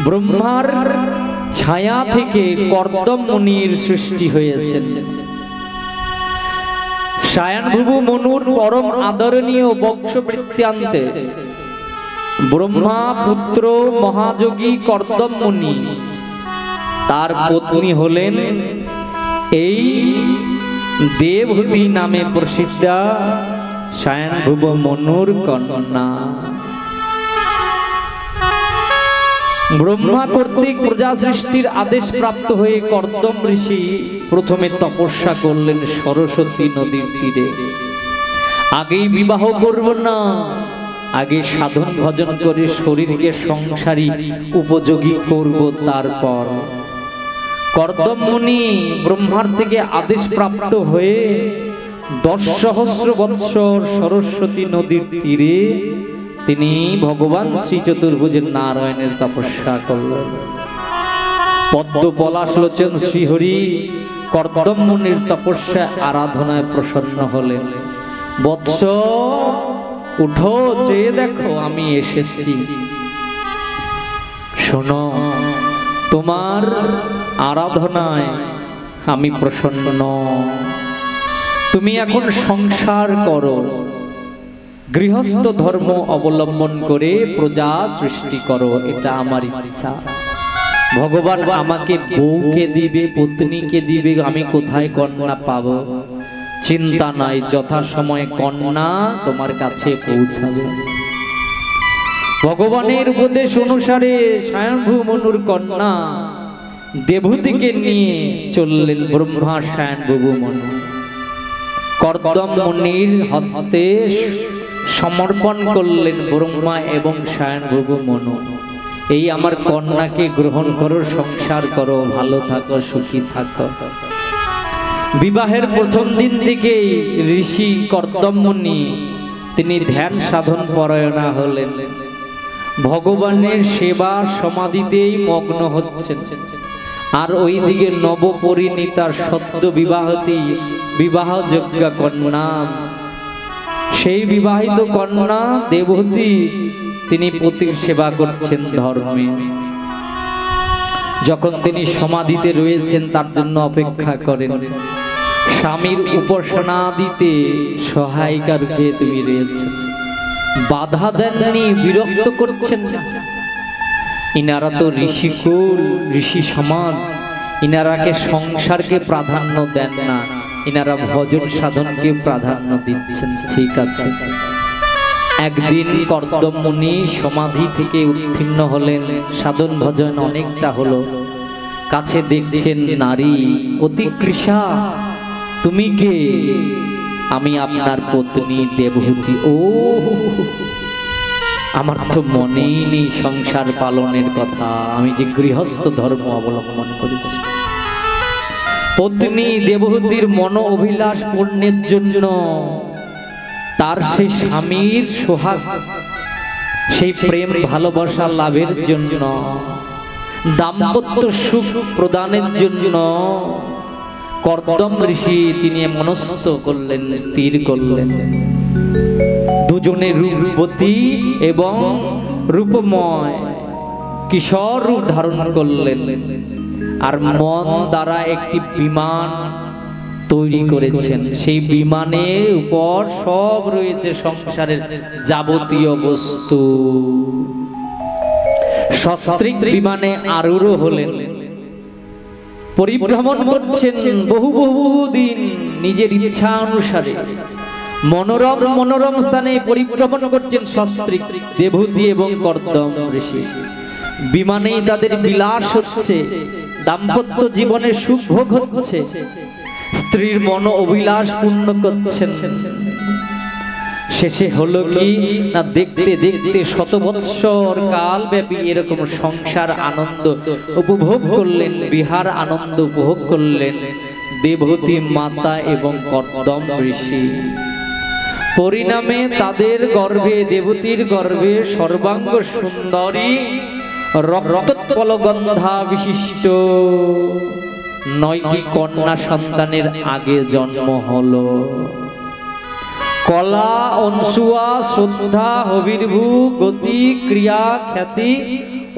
ব্রহ্মার ছায়া থেকে কর্দম মুনির সৃষ্টি হয়েছে। স্বয়ংভূ মনুর পরম আদরণীয় বংশবৃত্তান্তে ব্রহ্মা পুত্র মহাযোগী কর্দম মুনি, তার পত্নী হলেন এই দেবহূতি নামে প্রসিদ্ধা স্বয়ংভূ মনুর কন্যা। ব্রহ্মা কর্তৃক প্রজা সৃষ্টির আদেশ প্রাপ্ত হয়ে কর্দম ঋষি প্রথমে তপস্যা করলেন সরস্বতী নদীর তীরে। আগেই বিবাহ করব না, আগে সাধন ভজন করে শরীরকে সংসারী উপযোগী করব, তারপর। কর্দম মুনি ব্রহ্মার থেকে আদেশ প্রাপ্ত হয়ে 10 সহস্র বৎসর সরস্বতী নদীর তীরে তিনি ভগবান শ্রী চতুর্ভুজের নারায়ণের তপস্যা করলেন। পদ্ম পলাশ লোচন শ্রীহরি কর্দম মুনির তপস্যা আরাধনায় প্রসন্ন হলেন। বৎস, উঠো, চেয়ে দেখো, আমি এসেছি। শোনো, তোমার আরাধনায় আমি প্রসন্ন। তুমি এখন সংসার করো, গৃহস্থ ধর্ম অবলম্বন করে প্রজা সৃষ্টি করো, এটা আমার ইচ্ছা। ভগবান আমাকে বউকে দিবে, পত্নীকে দিবে, আমি কোথায় কন্যা পাবো? চিন্তা নাই, যথাসময়ে কন্যা তোমার কাছে পৌঁছাবে। ভগবানের উপদেশ অনুসারে স্বয়ংভূ মনুর কন্যা দেবহূতিকে নিয়ে চললেন ব্রহ্মা স্বয়ংভূ মনু। কর্দম মুনির হস্তে সমর্পণ করলেন ব্রহ্মা এবং স্বয়ংভূ মনু। এই আমার কন্যাকে গ্রহণ করো, সংসার করো, ভালো থাকো, সুখী থাকো। বিবাহের প্রথম দিন থেকে ঋষি কর্দম মুনি তিনি ধ্যান সাধন পরায়ণা হলেন। ভগবানের সেবা সমাধিতেই মগ্ন হচ্ছেন। আর ওইদিকে নবপরিণীতার সদ্য বিবাহযোগ্য কন্যা, সেই বিবাহিত কন্যা দেবহূতি তিনি পতির সেবা করছেন ধর্মে। যখন তিনি সমাধিতে রয়েছেন তার জন্য অপেক্ষা করেন। স্বামীর উপাসনা দিতে সহায়িকা রূপে তিনি রয়েছেন, বাধা দেননি, বিরক্ত করছেন না। ইনারা তো ঋষিকুল, ঋষি সমাজ, ইনারাকে সংসারকে প্রাধান্য দেন না, ইনারা ভজন সাধনকে প্রাধান্য দিচ্ছেন। ঠিক আছে। একদিন কর্দম মুনি সমাধি থেকে উত্তীর্ণ হলেন, সাধন ভজন অনেকটা হলো। কাছে দেখছেন নারী, অতি কৃষা, তুমি কে? আমি আপনার পত্নী দেবহূতি। ও, আমার তো মনেই নেই সংসার পালনের কথা, আমি যে গৃহস্থ ধর্ম অবলম্বন করেছি। পত্নী দেবহূতির মন অভিলাষ পূর্ণের জন্য, তার সেই স্বামীর সোহাগ, সেই প্রেম ভালোবাসা লাভের জন্য, দাম্পত্য সুখ প্রদানের জন্য কর্দম ঋষি তিনি মনস্থ করলেন, স্থির করলেন। দুজনে রূপবতী এবং রূপময় কিশোর রূপ ধারণ করলেন। আর মন দ্বারা একটি বিমান তৈরি করেছেন। সেই বিমানের উপর সব রয়েছে সংসারের যাবতীয় বস্তু। সস্ত্রীক বিমানে আরূঢ় হলেন, পরিভ্রমণ করছেন বহু দিন নিজের ইচ্ছা অনুসারে। মনোরম মনোরম স্থানে পরিভ্রমণ করছেন সস্ত্রীক দেবহূতি এবং কর্দম ঋষি। বিমানেই তাদের বিলাস হচ্ছে, দাম্পত্য জীবনে সুখ ভোগ হচ্ছে, স্ত্রীর মন অভিলাষ পূর্ণ করছেন। শেষে হলো কি না, দেখতে দেখতে 100 বৎসর কাল ব্যাপী এরকম সংসার আনন্দ উপভোগ করলেন, বিহার আনন্দ উপভোগ করলেন দেবহূতি মাতা এবং কর্দম ঋষি। পরিণামে তাদের গর্ভে, দেবহূতির গর্ভে সর্বাঙ্গ সুন্দরী রক্তোৎপল গন্ধা বিশিষ্ট 9টি কন্যা সন্তানের আগে জন্ম হলো। কলা, অনসুয়া, শ্রদ্ধা, হবির্ভূ, গতি, ক্রিয়া, খ্যাতি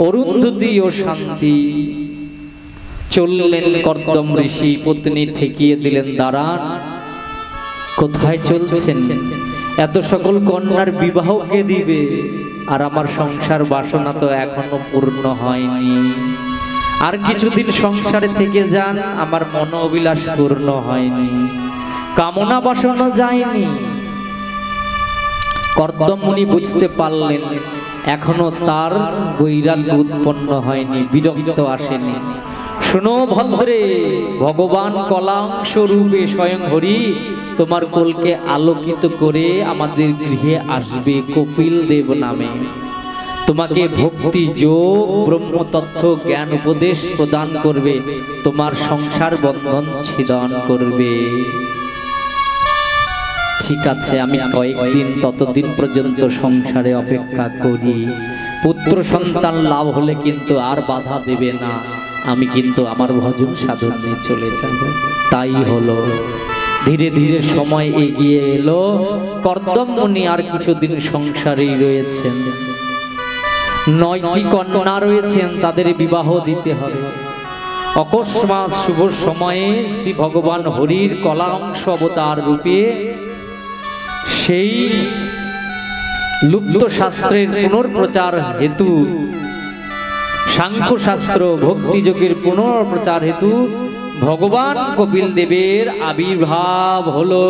অরুন্ধতী ও শান্তি চললেন কর্দম ঋষি। পত্নী ঠেকিয়ে দিলেন, দাঁড়ান, কোথায় চলছেন? এত সকল কন্যার বিবাহ কে দিবে? আর আমার সংসার বাসনা তো এখনো পূর্ণ হয়নি। আর কিছুদিন সংসারে থেকে যান, আমার মন অভিলাষ পূর্ণ হয়নি, কামনা বাসনা যায়নি। কর্দম মুনি বুঝতে পারলেন এখনো তার বৈরাগ্য উৎপন্ন হয়নি, বিরক্ত আসেনি। শোনো ভদ্রে, ভগবান কলাংশ রূপে স্বয়ং হরি তোমার কোলকে আলোকিত করে আমাদের গৃহে আসবে কপিল দেব নামে। তোমাকে ভক্তি যোগ ব্রহ্মতত্ত্ব জ্ঞান উপদেশ প্রদান করবে, তোমার সংসার বন্ধন ছিদন করবে। ঠিক আছে, আমি কয়েকদিন ততদিন পর্যন্ত সংসারে অপেক্ষা করি। পুত্র সন্তান লাভ হলে কিন্তু আর বাধা দেবে না, আমি কিন্তু আমার ভজন সাধন নিয়ে চলে যাব। তাই হলো। ধীরে ধীরে সময় এগিয়ে এলো। কর্দম মুনি আর কিছুদিন সংসারেই রয়েছেন। 9টি কন্যা রয়েছেন, তাদের বিবাহ দিতে হবে। অকস্মাৎ শুভ সময়ে শ্রী ভগবান হরির কলাংশ অবতার রূপে সেই লুপ্ত শাস্ত্রের পুনর্প্রচার হেতু, সাংখ্য শাস্ত্র ভক্তি যোগের পুনর্প্রচার হেতু ভগবান কপিল দেবের আবির্ভাব হলো।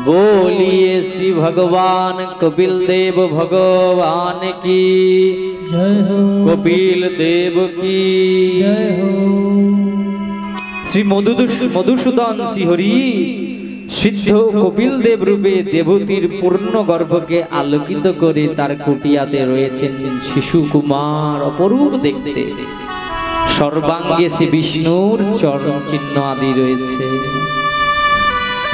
बोलिए श्री भगवान कपिल देव भगवान की जय हो, कपिल देव की जय हो। श्री मधुसूदन श्रीहरि सिद्ध कपिल देव रूपे देवतीर पूर्ण गर्भके आलोकित करे तार कुटियाते रयेछेन शिशु कुमार अपरूप देखते। सर्वांगे श्री विष्णुर चरण चिन्ह आदि रयेछे।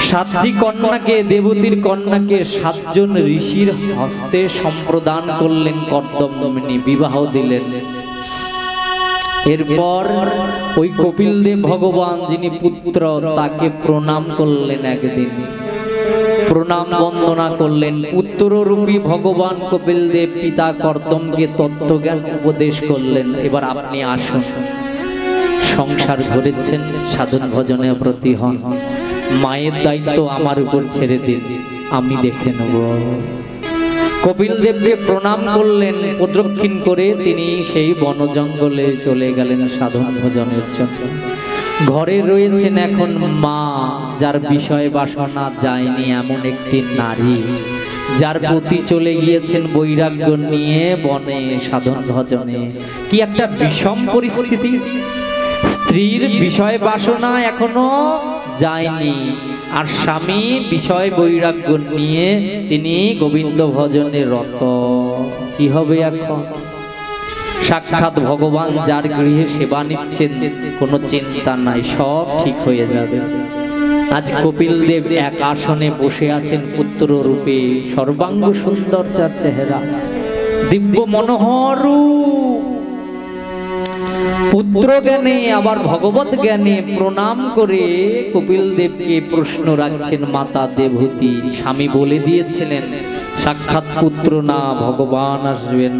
7টি কন্যাকে, দেবতীর কন্যাকে 7 জন ঋষির হস্তে সম্প্রদান করলেন কর্দম মুনি, বিবাহ দিলেন। এরপর ওই কপিল দেব ভগবান যিনি পুত্র, তাকে প্রণাম করলেন। একদিন প্রণাম বন্দনা করলেন। পুত্ররূপী ভগবান কপিল দেব পিতা কর্দমকে তত্ত্বজ্ঞান উপদেশ করলেন, এবার আপনি আসুন, সংসার গড়েছেন, সাধন ভজনে প্রতি হন, মায়ের দায়িত্ব আমার উপর ছেড়ে দিন, আমি দেখে নেব। কপিল দেবকে প্রণাম করলেন। প্রদক্ষিণ করে তিনি সেই বন জঙ্গলে চলে গেলেন সাধন ভজনের জন্য। ঘরে রয়েছেন এখন মা, যার বিষয় বাসনা যায়নি, এমন একটি নারী যার প্রতি চলে গিয়েছেন বৈরাগ্য নিয়ে বনে সাধন ভজনে। কি একটা বিষম পরিস্থিতি! স্ত্রীর বিষয় বাসনা এখনো যায়নি, আর স্বামী বিষয় বৈরাগ্য নিয়ে তিনি গোবিন্দ ভজনে রত। কি হবে এখন? সাক্ষাৎ ভগবান যার গৃহে সেবা নিচ্ছেন, কোনো চিন্তা নাই, সব ঠিক হয়ে যাবে। আজ কপিল দেব এক আসনে বসে আছেন পুত্র রূপে, সর্বাঙ্গ সুন্দর যার চেহারা, দিব্য মনোহর পুত্র জ্ঞানে আবার ভগবত জ্ঞানে প্রণাম করে কপিল দেবকে প্রশ্ন রাখছেন মাতা দেবহূতি। স্বামী বলে দিয়েছিলেন সাক্ষাৎ পুত্র না ভগবান আসবেন,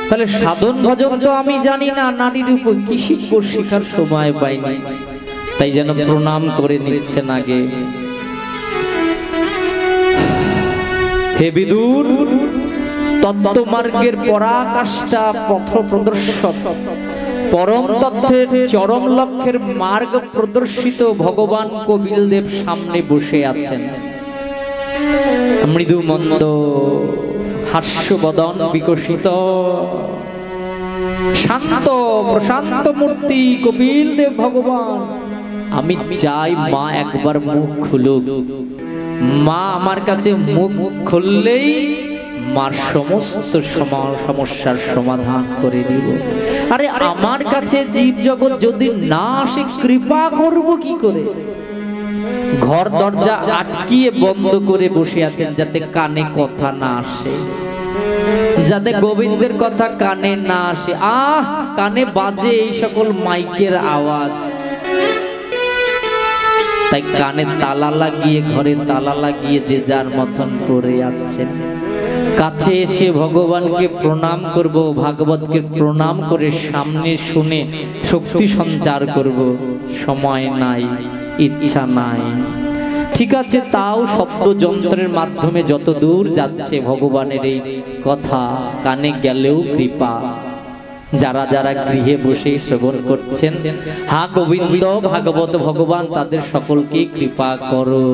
তাহলে সাধন ভজন তো আমি জানি না, নারীর উপর কি শিখবো, শেখার সময় পাইনি, তাই যেন প্রণাম করে নিচ্ছেন আগে। হে বিদুর, তত্ত্বমার্গের পরাকাষ্ঠা পথ প্রদর্শক, পরম তত্ত্বের চরম লক্ষ্যের মার্গ প্রদর্শিত ভগবান কপিল দেব সামনে বসে আছেন। মৃদু মন্দ হাস্যবদন বিকশিত, শান্ত প্রশান্ত মূর্তি কপিল দেব ভগবান। আমি চাই মা একবার মুখ খুলুক, মা আমার কাছে মুখ খুললেই মার সমস্ত সমস্যার সমাধান করে দিব। আরে আমার কাছে জীব জগৎ যদি না আসে, কৃপা করব কি করে? ঘর দরজা আটকিয়ে বন্ধ করে বসে আছেন যাতে কানে কথা না আসে, যাতে গোবিন্দের কথা কানে না আসে। কানে বাজে এই সকল মাইকের আওয়াজ, তাই কানে তালা লাগিয়ে, ঘরে তালা লাগিয়ে যে যার মতন পড়ে যাচ্ছে। কাছে এসে ভগবানকে প্রণাম করব, ভাগবতকে প্রণাম করে সামনে শুনে শক্তি সঞ্চার করব, সময় নাই, ইচ্ছা নাই। ঠিক আছে, তাও শব্দ যন্ত্রের মাধ্যমে যত দূর যাচ্ছে ভগবানের এই কথা কানে গেলেও কৃপা। যারা যারা গৃহে বসে শ্রবণ করছেন, হা গোবিন্দ ভাগবত ভগবান তাদের সকলকেই কৃপা করো।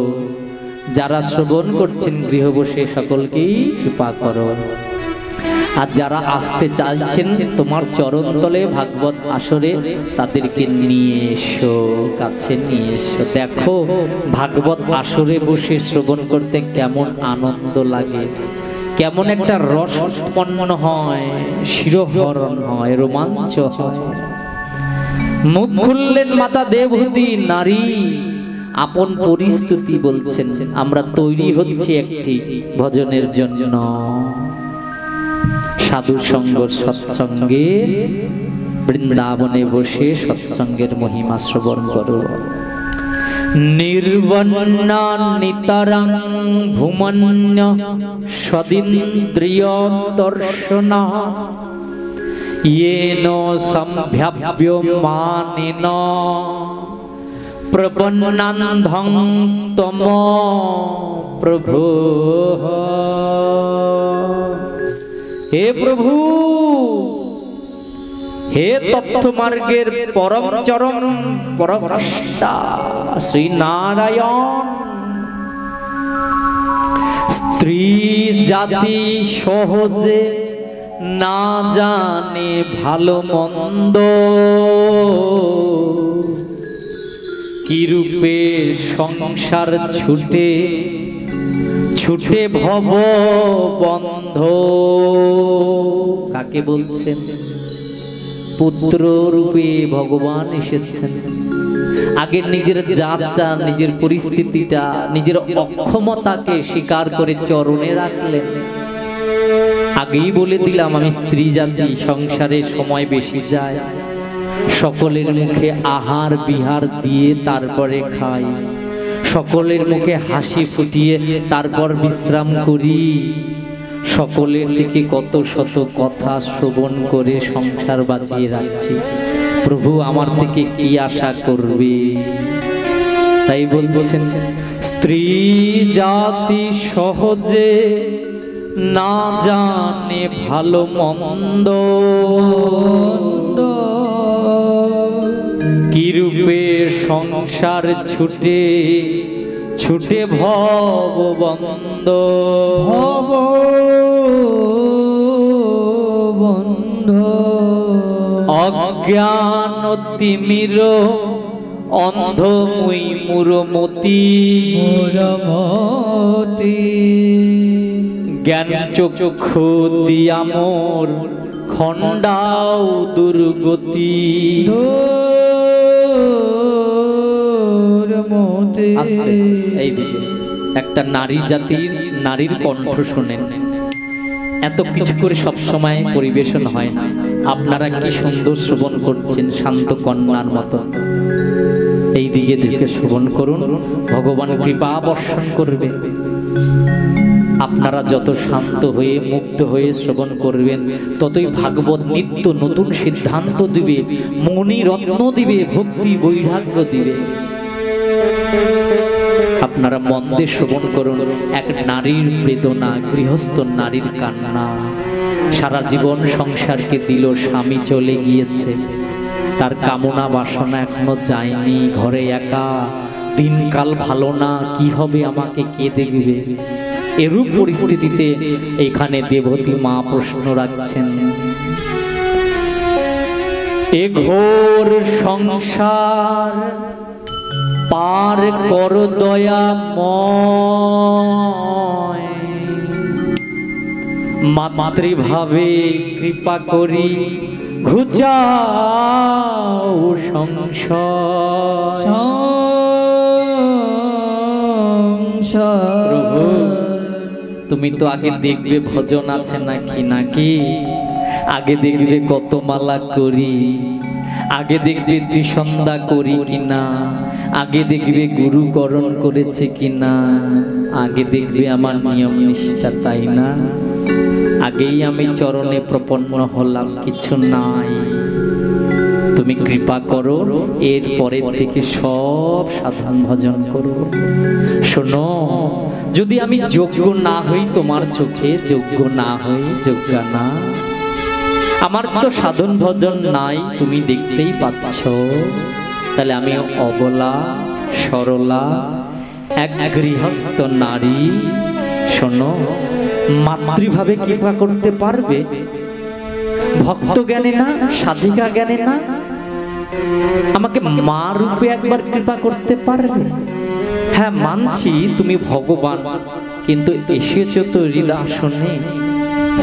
যারা শ্রবণ করছেন গৃহ বসে সকলকেই কৃপা করো। আর যারা আসতে চাইছেন তোমার চরণতলে ভাগবত আসরে, তাদেরকে নিয়ে এসো, কাছে নিয়ে এসো। দেখো ভাগবত আসরে বসে শ্রবণ করতে কেমন আনন্দ লাগে, কেমন একটা রস উৎপন্ন হয়, শিরোহরণ হয়, রোমাঞ্চ হয়। মুখ খুললেন মাতা দেবহূতি নারী, আপন পরিস্তুতি বলছেন, আমরা তৈরি হচ্ছি একটি ভজনের জন্য। সাধু সঙ্গ সৎসঙ্গে বৃন্দাবনে বসে সৎসঙ্গের মহিমা শ্রবণ করো। নির্বন্না নিতরং ভূমন্য সদিন্দ্রিয় দর্শনা येन सम्भ्यव्यमानेन प्रपन्नान्धं तम प्रभु। हे प्रभु, हे तत्व मार्गेर परम चरम परमष्टा श्री नारायण, स्त्री जाति सहजे ना जाने भालो मंद, कि रूपे संसार छूटे छूटे भव बंध। काके बोलছেন? पुत्र रूपे भगवान एसेছেন। आगे निजेर जातटा, निजेर परिस्थितिटा, निजेर अक्षमताके स्वीकार करे चरणे राखलेन। আগেই বলে দিলাম আমি স্ত্রী জাতি, সংসারে সময় বেশি যায়, সকলের মুখে আহার বিহার দিয়ে তারপরে খাই, সকলের মুখে হাসি ফুটিয়ে তারপর বিশ্রাম করি, সকলের থেকে কত শত কথা শ্রবণ করে সংসার বাঁচিয়ে রাখছি। প্রভু আমার থেকে কি আশা করবে? তাই বলছেন স্ত্রী জাতি সহজে না জানে ভালো মন্দ, কি রূপে সংসার ছুটে ছুটে ভব বন্ধ। ভব বন্ধ অজ্ঞান তিমির অন্ধ মুই মুরমতি, জ্ঞান চক্ষু দিয়া মোর খণ্ডাও দুর্গতি। এইদিকে একটা নারী জাতির নারীর কণ্ঠ শুনেন, এত কিছু করে সব সময় পরিবেশন হয় না। আপনারা কি সুন্দর শ্রবণ করছেন, শান্ত কন্যার মতো। এই দিকে দিকে শ্রবণ করুন, ভগবান কৃপা বর্ষণ করবে। আপনারা যত শান্ত হয়ে মুগ্ধ হয়ে শ্রবণ করবেন, ততই ভাগবত নিত্য নতুন সিদ্ধান্ত দিবে, মনি রত্ন দিবে, ভক্তি বৈরাগ্য দিবে। আপনারা মন দিয়ে শ্রবণ করুন। এক নারীর বেদনা, গৃহস্থ নারীর কান্না, সারা জীবন সংসারকে দিল, স্বামী চলে গিয়েছে, তার কামনা বাসনা এখনো যায়নি, ঘরে একা, দিনকাল ভালো না, কি হবে, আমাকে কে দেখবে? এরূপ পরিস্থিতিতে এখানে দেবতী মা প্রশ্ন রাখছেন, এ ঘোর সংসার পার কর দয়াময়, মাতৃভাবে কৃপা করি ঘুচাও সংসার। তুমি তো আগে দেখবে ভজন আছে নাকি নাকি, আগে দেখবে কত মালা করি, আগে দেখবে ত্রিসন্ধ্যা করি কিনা, আগে দেখবে গুরুকরণ করেছে কিনা, আগে দেখবে আমার নিয়ম নিষ্ঠা, তাই না? আগেই আমি চরণে প্রপন্ন হলাম, কিছু নাই, তুমি কৃপা করো, এর পরের থেকে সব সাধন ভজন করো। শোনো, যদি আমি যোগ্য না হই তোমার চোখে, যোগ্য না হই, যোগ্য না, আমার তো সাধন ভজন নাই, তুমি দেখতেই পাচ্ছ, তাহলে আমি অবলা সরলা এক গৃহস্থ নারী। শোনো, মাতৃভাবে কৃপা করতে পারবে? ভক্ত জ্ঞানে না, সাধিকা জ্ঞানে না, আমাকে মা রূপে একবার কৃপা করতে পারবে? হ্যাঁ মানছি তুমি ভগবান, কিন্তু এসেছো তো হৃদয়াসনে,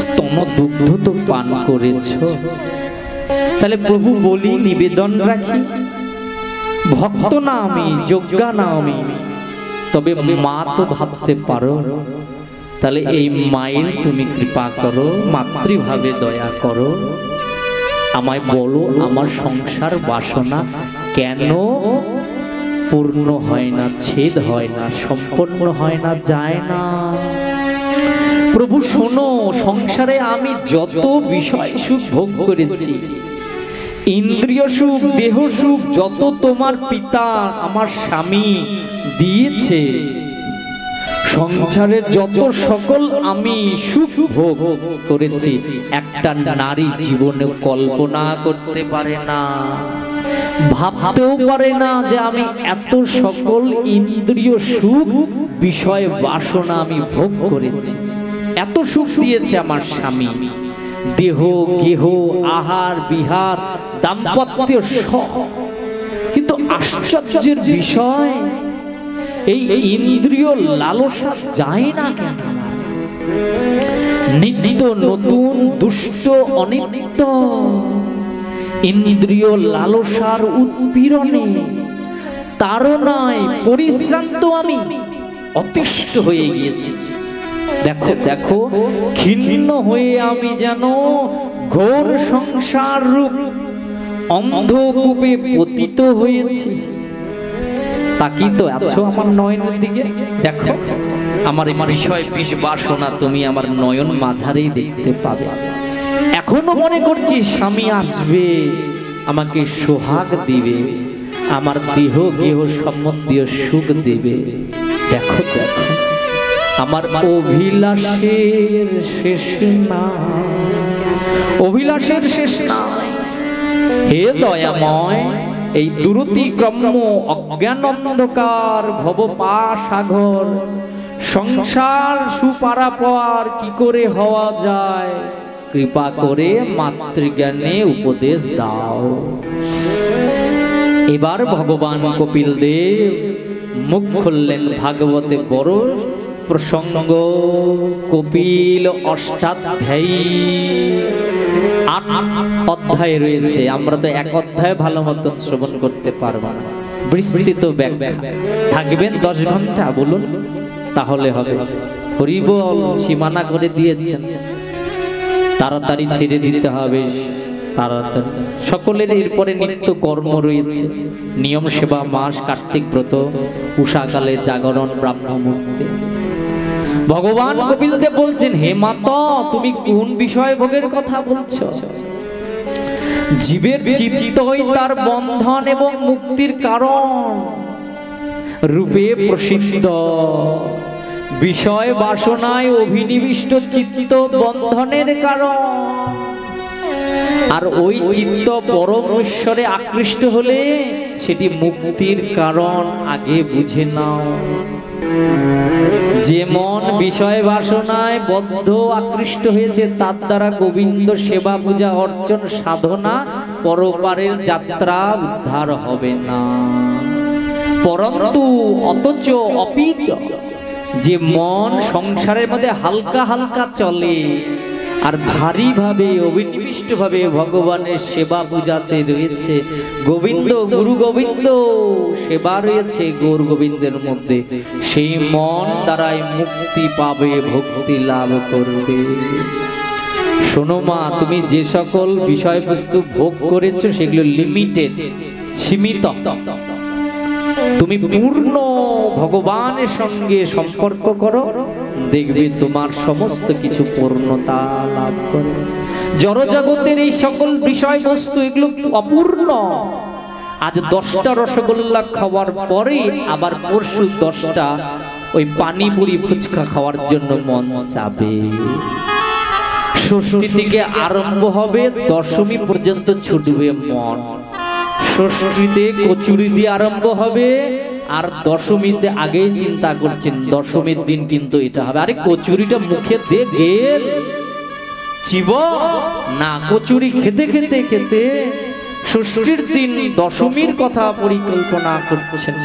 স্তন দুগ্ধ তো পান করেছ। তাহলে প্রভু বলি, নিবেদন রাখি, ভক্ত না আমি, যোগ্যা না আমি, তবে মা তো ভাবতে পারো। তাহলে এই মায়ের তুমি কৃপা করো, মাতৃভাবে দয়া করো, আমায় বলো আমার সংসার বাসনা কেন পূর্ণ হয় না, ছেদ হয় না, সম্পন্ন হয় না, যায় না। প্রভু শোনো, সংসারে আমি যত বিষয় সুখ ভোগ করেছি, ইন্দ্রিয় সুখ, দেহ সুখ, যত তোমার পিতা আমার স্বামী দিয়েছে, সংসারের যত সকল আমি সুখ ভোগ করেছি, একটা নারী জীবনে কল্পনা করতে পারে না, ভাবতেও পারে না যে আমি এত সকল ইন্দ্রিয় সুখ, বিষয় বাসনা আমি ভোগ করেছি। এত সুখ দিয়েছে আমার স্বামী, দেহ গেহ, আহার বিহার, দাম্পত্য সব। কিন্তু আশ্চর্যের বিষয়, এই ইন্দ্রিয় লালসা যায় না কেন? নিত্য নতুন দুষ্ট অনিত্য ইন্দ্রিয় লালসার উৎপীড়নে, তাড়নায় পরিশ্রান্ত আমি অতিষ্ঠ হয়ে গিয়েছি। দেখো দেখো, ক্ষীণ হয়ে আমি যেন ঘোর সংসার রূপ অন্ধকূপে পতিত হয়েছি। তাকি তো আছো আমার নয়নের দিকে, দেখো আমার বিষয় বিষ বাসনা তুমি আমার নয়ন মাঝারেই দেখতে পাবে। এখনো মনে করছি স্বামী আসবে, আমাকে সোহাগ দিবে, আমার দেহ গেহ সম্বন্ধীয় সুখ দেবে। দেখো দেখো, আমার অভিলাষের শেষ নাই, অভিলাষের শেষ নাই। হে দয়াময়, এই দুরতিক্রম্য অজ্ঞান অন্ধকার ভবপাশাঘর সংসার সুপারাপার কি করে হওয়া যায়, কৃপা করে মাতৃজ্ঞানে উপদেশ দাও। এবার ভগবান কপিল দেব মুখ খুললেন ভাগবতে বড় প্রসঙ্গ। কপিল অষ্টাধ্যায়ী ৮ অধ্যায় রয়েছে, আমরা তো এক অধ্যায় ভালো মতন শ্রবণ করতে পারবো না, বিস্তৃত ব্যাখ্যা থাকবেন 10 ঘন্টা, বলুন তাহলে হবে। হরিবল সীমানা করে দিয়েছেন, তাড়াতাড়ি ছেড়ে দিতে হবে, তাড়াতাড়ি। সকলের এরপরে নিত্য কর্ম রয়েছে, নিয়ম সেবা মাস, কার্তিক ব্রত, উষাকালে জাগরণ, ব্রাহ্ম মুহূর্তে। ভগবান কপিল দেব বলছেন, হে মাতা, তুমি কোন বিষয় ভোগের কথা বলছো? জীবের চিত্তই তার বন্ধন এবং মুক্তির কারণ রূপে প্রসিদ্ধ। বিষয় বাসনায় অভিনিবিষ্ট চিত্ত বন্ধনের কারণ, আর ওই চিত্ত পরম ঈশ্বরে আকৃষ্ট হলে সেটি মুক্তির কারণ। আগে বুঝে নাও, যে মন বিষয় বাসনায় বদ্ধ আকৃষ্ট হয়েছে, তার দ্বারা গোবিন্দ সেবা পূজা অর্চন সাধনা পরপারের যাত্রা উদ্ধার হবে না। পরন্তু অথচ অপিত যে মন সংসারের মধ্যে হালকা হালকা চলে আর ভারী ভাবে অভিনিবিষ্ট ভাবে ভগবানের সেবা পূজাতে রয়েছে, গোবিন্দ গুরু গোবিন্দ সেবা রয়েছে গৌর গোবিন্দের মধ্যে, সেই মন দ্বারাই মুক্তি পাবে, ভক্তি লাভ করবে। শোনো মা, তুমি যে সকল বিষয়বস্তু ভোগ করেছো সেগুলো লিমিটেড, সীমিত। তুমি পূর্ণ ভগবানের সঙ্গে সম্পর্ক করো, দেখবে তোমার সমস্ত কিছু পূর্ণতা লাভ করে। জড়জগতের এই সকল বিষয়বস্তু এগুলো অপূর্ণ। আজ 10টা রসগোল্লা খাওয়ার পরে আবার পরশু 10টা ওই পানিপুরি ফুচকা খাওয়ার জন্য মন চাবে। ষষ্ঠী থেকে আরম্ভ হবে, দশমী পর্যন্ত ছুটবে মন। ষষ্ঠীতে কচুরি দিয়ে আরম্ভ হবে, আর দশমীতে আগেই চিন্তা করছেন দশমীর দিন কিন্তু এটা হবে। আরে কচুরিটা মুখে দে গেল চিব না, কচুরি খেতে খেতে খেতে ষষ্ঠীর দিন দশমীর কথা পরিকল্পনা করছেন।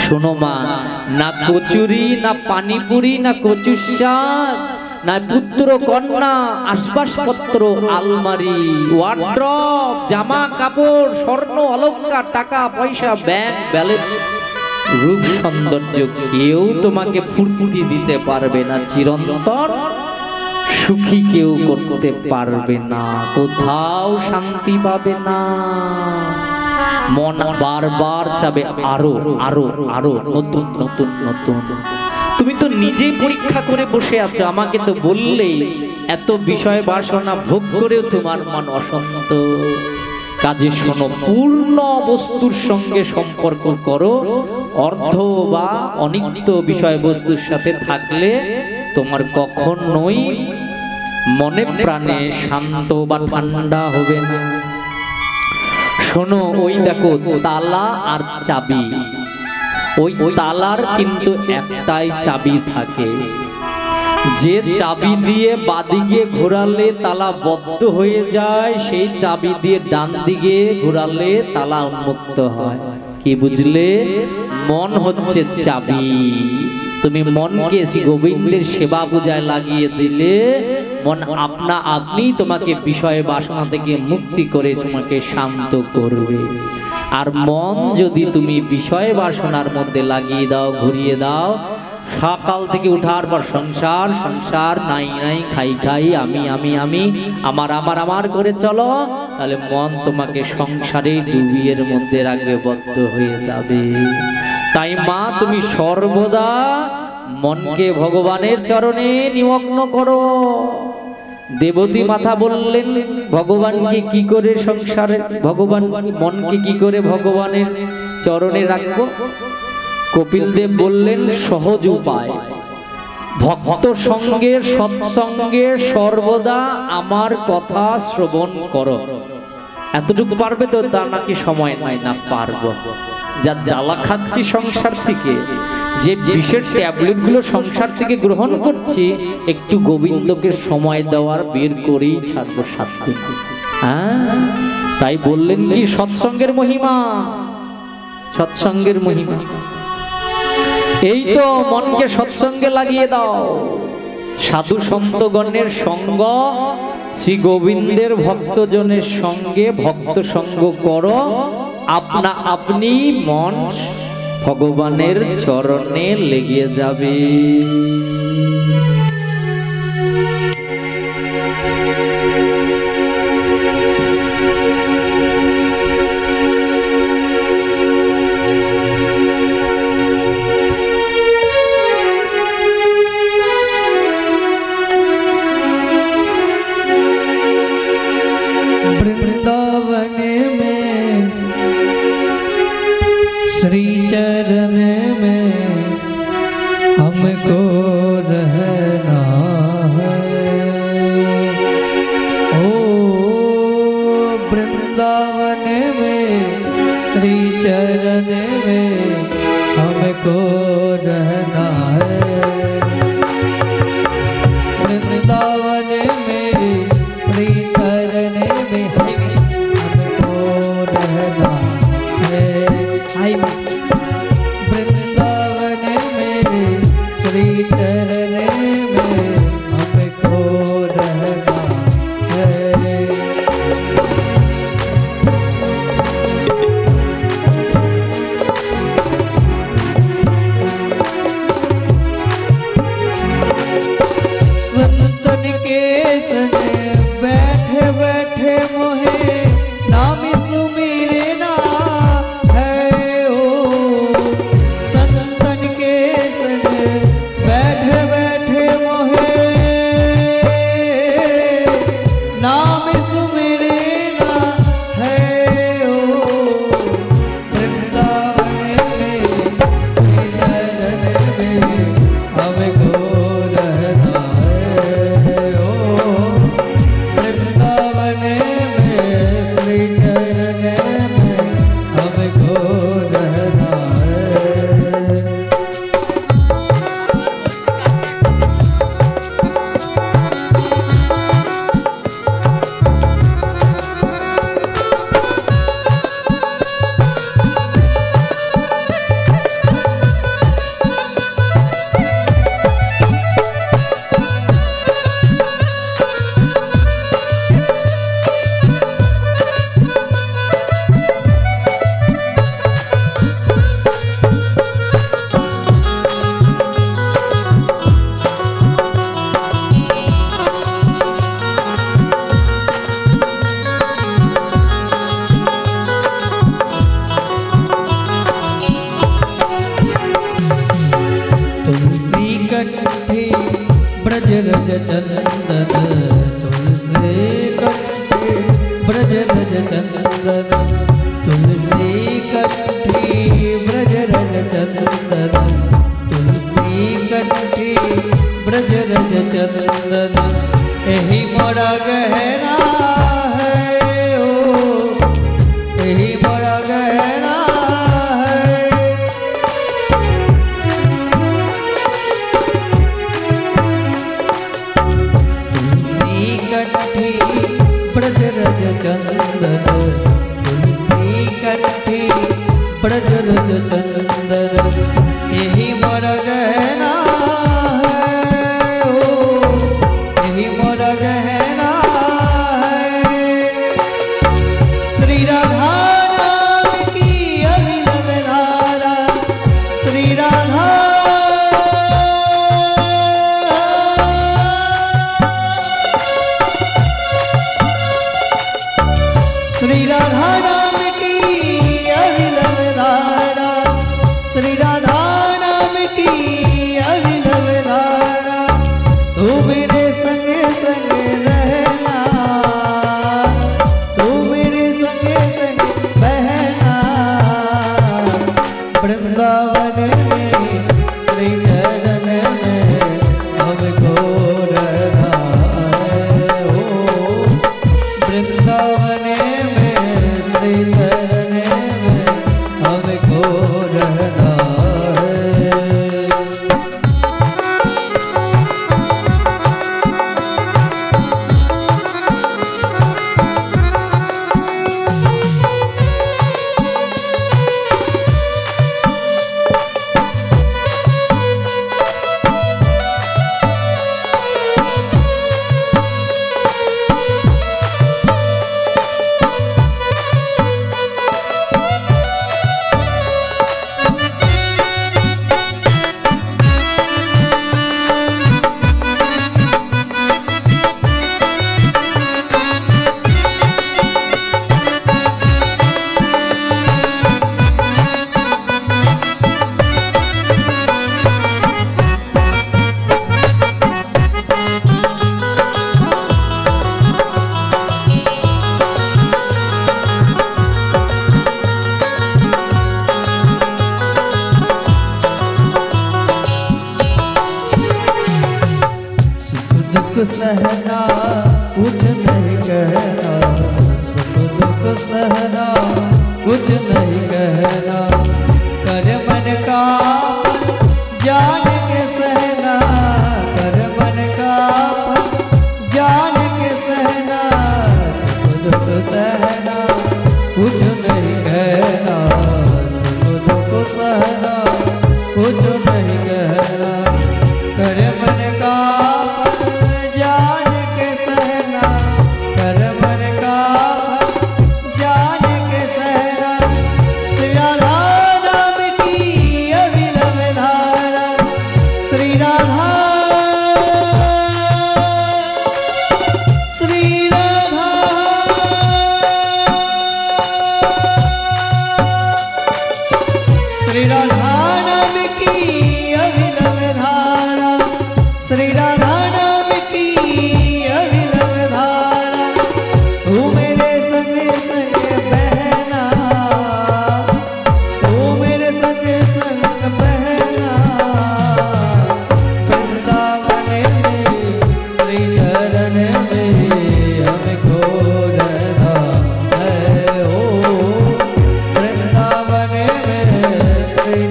শোনো মা, না কচুরি, না পানিপুরি, না কচুর শাক, না পুত্র কন্যা, আসবাবপত্র, আলমারি, ওয়ার্ড্রপ, জামা কাপড়, স্বর্ণ অলংকার, টাকা পয়সা, ব্যাংক ব্যালেন্স, রূপ সৌন্দর্য কেউ তোমাকে ফুর্তি দিতে পারবে না। চিরন্তন সুখী কেউ করতে পারবে না, কোথাও শান্তি পাবে না। মন বারবার চাবে আরো আরো আরো, নতুন নতুন নতুন। তুমি তো নিজেই পরীক্ষা করে বসে আছো, আমাকে তো বললেই এত বিষয় বাসনা ভোগ করেও তোমার মন অশান্ত। কাজে শোনো, পূর্ণ বস্তুর সঙ্গে সম্পর্ক করো। অর্ধ বা অনিত্য বিষয় বস্তুর সাথে থাকলে তোমার কখনোই মনে প্রাণে শান্ত বা ঠান্ডা হবে না। শোনো, ওই দেখো তালা আর চাবি, ওই তালার কিন্তু একটাই চাবি থাকে। যে চাবি দিয়ে বাদিকে ঘোরালে তালা বদ্ধ হয়ে যায়, সেই চাবি দিয়ে ডান দিকে ঘোরালে তালা উন্মুক্ত হয়। কি বুঝলে? মন হচ্ছে চাবি। তুমি মনকে গোবিন্দের সেবা পূজায় লাগিয়ে দিলে মন আপনা আপনি তোমাকে বিষয় বাসনা থেকে মুক্তি করে তোমাকে শান্ত করবে। আর মন যদি তুমি বিষয় বাসনার মধ্যে লাগিয়ে দাও, ঘুরিয়ে দাও, সকাল থেকে উঠার পর সংসার সংসার, নাই নাই, খাই খাই, আমি আমি আমি, আমার আমার আমার করে চলো, তাহলে মন তোমাকে সংসারে ডুবিয়ের মধ্যে রাখবে, বদ্ধ হয়ে যাবে। তাই মা, তুমি সর্বদা মনকে ভগবানের চরণে নিমগ্ন করো। দেবতী মাতা বললেন ভগবানকে কি করে সংসারে, ভগবান মনকে কি করে ভগবানের চরণে রাখবো? কপিল দেব বললেন সহজ উপায়, ভক্ত সঙ্গে সৎসঙ্গে সর্বদা আমার কথা শ্রবণ করো। এতটুকু পারবে তো? তা নাকি সময় নাই না পারবো। যা জ্বালা খাচ্ছি সংসার থেকে, যে বিষের ট্যাবলেট গুলো সংসার থেকে গ্রহণ করছি, একটু গোবিন্দকে সময় দেওয়ার বের করেই ছাড়বো 7 দিন। হ্যাঁ, তাই বললেন কি সৎসঙ্গের মহিমা, সৎসঙ্গের মহিমা। এই তো মনকে সৎসঙ্গে লাগিয়ে দাও। সাধু সন্তগণের সঙ্গ, শ্রী গোবিন্দের ভক্তজনের সঙ্গে ভক্ত সঙ্গ করো, আপনা আপনি মন ভগবানের চরণে লেগে যাবে। वृंदावन में श्री चरण में हमको रहना है। ओ वृंदावन में श्री चरण में हमको रहना है। वृंदावन में श्री चरण में हमको रहना है। वृंदावन में श्री चरण में हमको रहना है। संतन के संग बैठे बैठे मोहे रज चंदन तुलसी कंठी, ब्रज रज चंदन तुलसी कंठी, ब्रज रज चंदन तुलसी कंठी, ब्रज रज चंदन यही मोरा गहना है ओ, यही मोरा गहना है। तुलसी कंठी ब्रज रज चंदन, तुलसी कंठी ब्रज रज चंदन यही मोरा गहना है ओ, यही मोरा गहना है। श्री राधा नाम की अभिनव धारा, श्री राधा श्री राधा नाम की अभिनव धारा, श्री राधा नाम की अभिनव धारा, तू मेरे संग संग रहना, तू मेरे संग संग बहना। वृंदावन में श्री चरण में हमको रहना है ओ, वृंदावन में श्री चरण में हमको रहना है। दुख सहना कुछ नहीं कहना, सुख दुख सहना कुछ नहीं कहना, कर मन का जान के सहना, कर मन का जान के सहना, सुख दुख सहना कुछ नहीं कहना, सुख दुख सहना कुछ नहीं कहना, कर मन का जान के सहना, कर मन का जान के सहना। श्री राधा नाम की अभिनव धारा, श्री राधा श्री राधा श्री राधा नाम की अभिनव धारा, श्री राधा नाम की अभिनव धारा, तू मेरे संग संग बहना, तू मेरे संग संग बहना। वृंदावन में श्री चरण में हमको रहना है ओ, वृंदावन में श्री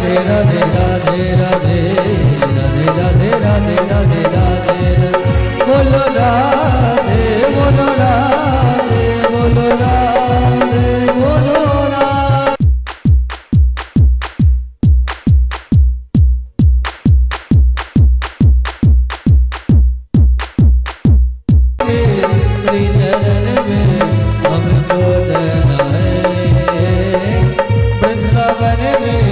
राधे राधे राधे राधे राधे राधे राधे राधे राधे बोलो राधे बोलो राधे बोलो राधे बोलो राधे श्री चरण में हमको रहना है वृंदावन में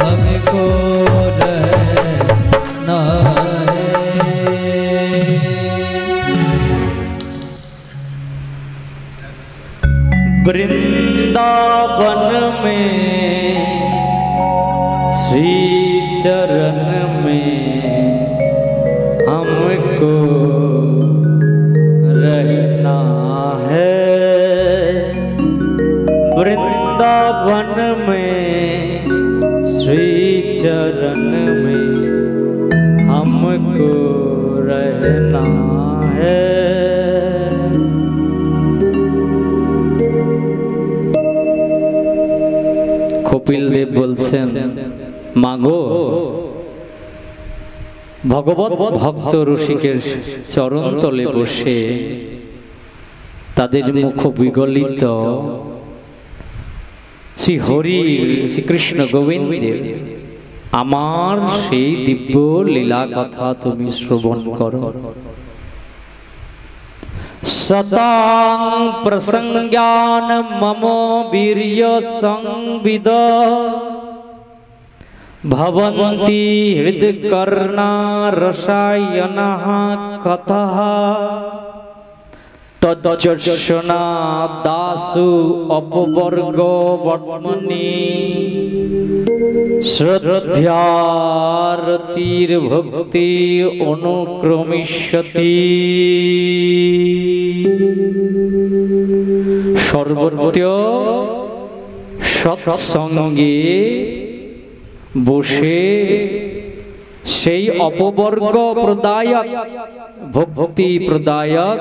श्री चरण में हमको रहना है। वृंदावन में श्री चरण में हमको रहना है। वृंदावन में श्री चरण में हमको रहना है। কপিল দেব বলছেন, মাগো ভগবত ভক্ত রসিকের চরণ তলে বসে তাদের মুখ বিগলিত শ্রী হরি শ্রীকৃষ্ণ গোবিন্দের আমার সেই দিব্য লীলা কথা তুমি শ্রবণ করো। सतां प्रसंज्ञान मम वीर्य संविद भवन्ति हृदकर्णा रसायनः कथः तज्जस्ना दासु अपवर्गो वर्त्मनि श्रद्धारतिर्भक्ति अनुक्रमिष्यति। सर्वत्र सत्संगे বসে সেই অপবর্গ প্রদায়ক ভক্তি প্রদায়ক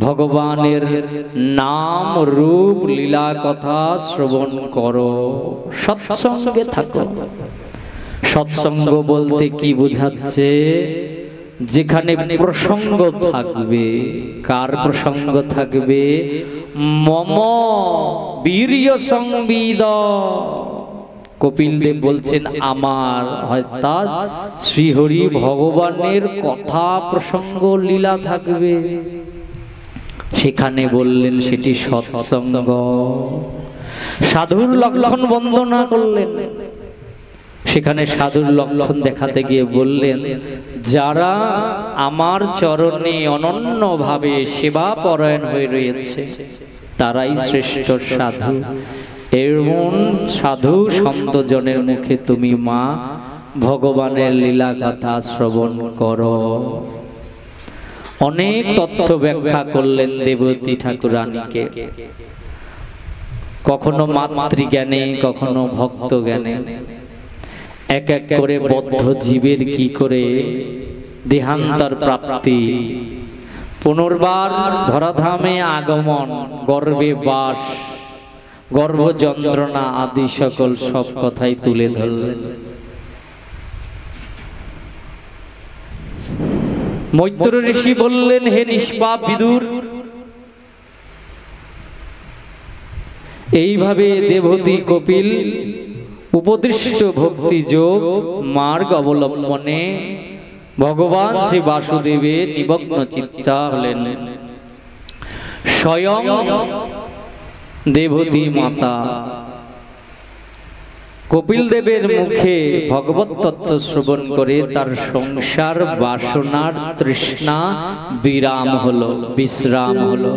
ভগবানের নাম রূপ লীলা কথা শ্রবণ করো, সৎসঙ্গে থাকো। সৎসঙ্গ বলতে কি বোঝাচ্ছে? যেখানে প্রসঙ্গ থাকবে। কার প্রসঙ্গ থাকবে? মম বীর্য সংবিদ। কপিল দেব বলছেন আমার, অর্থাৎ শ্রীহরি ভগবানের কথা প্রসঙ্গ লীলা থাকবে, সেখানে বললেন সেটি সৎসঙ্গ। সাধুর লক্ষণ বন্দনা করলেন, সেখানে সাধুর লক্ষণ দেখাতে গিয়ে বললেন যারা আমার চরণে অনন্যভাবে সেবা পরায়ণ হয়ে রয়েছে তারাই শ্রেষ্ঠ সাধু। এমন সাধু সন্তজনের মুখে তুমি মা ভগবানের লীলা কথা শ্রবণ করো। অনেক তথ্য ব্যাখ্যা করলেন দেবতী ঠাকুরানীকে, কখনো মাতৃজ্ঞানে কখনো ভক্ত জ্ঞানে। এক এক করে বদ্ধ জীবের কি করে দেহান্তর প্রাপ্তি, পুনর্বার ধরাধামে আগমন, গর্ভে বাস, গর্ভ যন্ত্রণা আদি সকল সব কথাই তুলে ধরলেন। মৈত্র ঋষি বললেন হে নিষ্পাপ বিদুর, এইভাবে দেবতী কপিল উপদৃষ্ট ভক্তি যোগ মার্গ অবলম্বনে ভগবান শ্রী বাসুদেবের নিমগ্ন চিত্তা হলেন। স্বয়ং দেবতী মাতা কপিল দেবের মুখে ভগবত তত্ত্ব শ্রবণ করে তার সংসার বাসনার তৃষ্ণা বিরাম হলো, বিশ্রাম হলো।